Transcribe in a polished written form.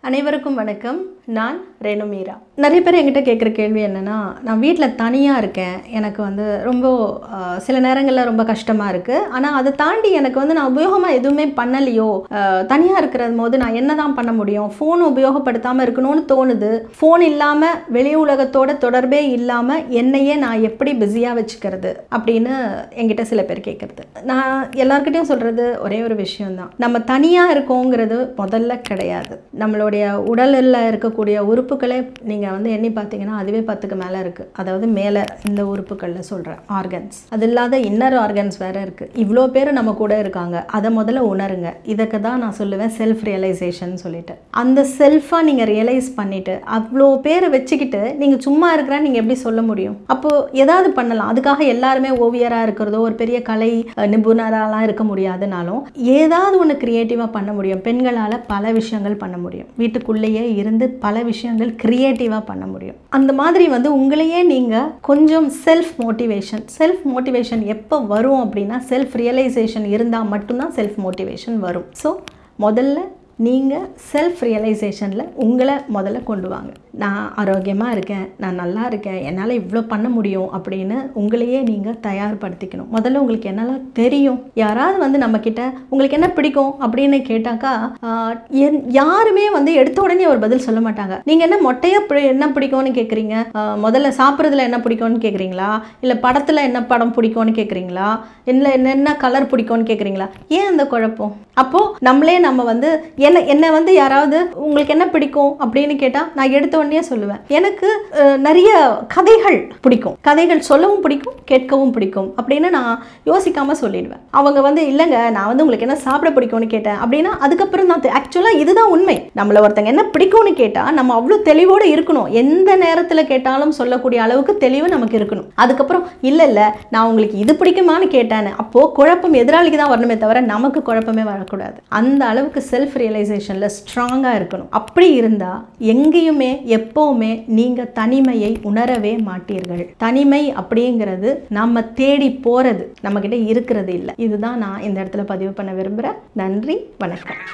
அனைவருக்கும் வணக்கம். நான் ரேணு மீரா. நிறைய பேர் என்கிட்ட கேட்குற கேள்வி என்னென்னா, நான் வீட்டில் தனியாக இருக்கேன், எனக்கு ரொம்ப சில நேரங்களில் ரொம்ப கஷ்டமாக இருக்குது, ஆனால் அதை தாண்டி எனக்கு நான் உபயோகமாக எதுவுமே பண்ணலையோ, தனியாக இருக்கிற போது நான் என்ன தான் பண்ண முடியும், ஃபோன் உபயோகப்படுத்தாமல் இருக்கணும்னு தோணுது, ஃபோன் இல்லாமல் வெளி உலகத்தோட தொடர்பே இல்லாமல் என்னையே நான் எப்படி பிஸியாக வச்சுக்கிறது அப்படின்னு என்கிட்ட சில பேர் கேட்குறது. நான் எல்லாருக்கிட்டையும் சொல்கிறது ஒரே ஒரு விஷயம்தான், நம்ம தனியாக இருக்கோங்கிறது முதல்ல கிடையாது. நம்மளுடைய உடலில் இருக்கக்கூடிய உறுப்புகளே நீங்கள் எண்ணி பார்த்தீங்கன்னா அதுவே 10க்கு மேலே இருக்குது. அதாவது மேலே இந்த உறுப்புகளில் சொல்கிறேன் ஆர்கன்ஸ், அது இல்லாத இன்னர் ஆர்கன்ஸ் வேறு இருக்குது. இவ்வளோ பேர் நம்ம கூட இருக்காங்க, அதை முதல்ல உணருங்க. இதுக்கு தான் நான் சொல்லுவேன் செல்ஃப் ரியலைசேஷன் சொல்லிட்டு. அந்த செல்ஃபாக நீங்கள் ரியலைஸ் பண்ணிவிட்டு அவ்வளோ பேரை வச்சுக்கிட்டு நீங்கள் சும்மா இருக்கிறேன்னு நீங்கள் எப்படி சொல்ல முடியும்? அப்போது ஏதாவது பண்ணலாம். அதுக்காக எல்லாருமே ஓவியராக இருக்கிறதோ ஒரு பெரிய கலை நிபுணராலாம் இருக்க முடியாதுனாலும் ஏதாவது ஒன்று க்ரியேட்டிவாக பண்ண முடியும். பெண்களால் பல விஷயங்கள் பண்ண முடியும். வீட்டுக்குள்ளேயே இருந்து பல விஷயங்கள் கிரியேட்டிவாக பண்ண முடியும். அந்த மாதிரி உங்களையே நீங்கள் கொஞ்சம் செல்ஃப் மோட்டிவேஷன் எப்போ வரும் அப்படின்னா, செல்ஃப் ரியலைசேஷன் இருந்தால் மட்டும்தான் செல்ஃப் மோட்டிவேஷன் வரும். ஸோ முதல்ல நீங்கள் செல்ஃப் ரியலைசேஷனில் உங்களை முதல்ல கொண்டு வாங்க. நான் ஆரோக்கியமாக இருக்கேன், நான் நல்லா இருக்கேன், என்னால் இவ்வளோ பண்ண முடியும் அப்படின்னு உங்களையே நீங்கள் தயார்படுத்திக்கணும். முதல்ல உங்களுக்கு என்னெல்லாம் தெரியும். யாராவது நம்மக்கிட்ட உங்களுக்கு என்ன பிடிக்கும் அப்படின்னு கேட்டாக்கா யாருமே எடுத்த உடனே ஒரு பதில் சொல்ல மாட்டாங்க. நீங்கள் என்ன மொட்டையாக என்ன பிடிக்கும்னு கேட்குறீங்க, முதல்ல சாப்பிட்றதுல என்ன பிடிக்கும்னு கேட்குறீங்களா, இல்லை படத்தில் என்ன படம் பிடிக்கும்னு கேட்குறீங்களா, இல்லை என்ன கலர் பிடிக்கும்னு கேட்குறீங்களா? ஏன் அந்த குழப்பம்? அப்போது நம்மளே நம்ம என்னை யாராவது உங்களுக்கு என்ன பிடிக்கும் அப்படின்னு கேட்டால் நான் எடுத்த உடனே சொல்லுவேன், எனக்கு நிறைய கதைகள் பிடிக்கும், கதைகள் சொல்லவும் பிடிக்கும், கேட்கவும் பிடிக்கும் அப்படின்னு நான் யோசிக்காமல் சொல்லிடுவேன். அவங்க இல்லைங்க நான் உங்களுக்கு என்ன சாப்பிட பிடிக்கும்னு கேட்டேன் அப்படின்னா அதுக்கப்புறம் தான் ஆக்சுவலாக இதுதான் உண்மை. நம்மளை ஒருத்தங்க என்ன பிடிக்கும்னு கேட்டால் நம்ம அவ்வளோ தெளிவோடு இருக்கணும். எந்த நேரத்தில் கேட்டாலும் சொல்லக்கூடிய அளவுக்கு தெளிவு நமக்கு இருக்கணும். அதுக்கப்புறம் இல்லை நான் உங்களுக்கு இது பிடிக்குமான்னு கேட்டேன்னு, அப்போது குழப்பம் எதிராளிக்கு தான் வரணுமே தவிர நமக்கு குழப்பமே வரக்கூடாது. அந்த அளவுக்கு செல்ஃப் ரியலைசேஷனில் ஸ்ட்ராங்காக இருக்கணும். அப்படி இருந்தால் எங்கேயுமே எப்போவுமே நீங்கள் தனிமையை உணரவே மாட்டீர்கள். தனிமை அப்படிங்கிறது நம்ம தேடி போகிறது, நம்மக்கிட்ட இருக்கிறது இல்லை. இதுதான் நான் இந்த இடத்துல பதிவு பண்ண விரும்புகிறேன். நன்றி, வணக்கம்.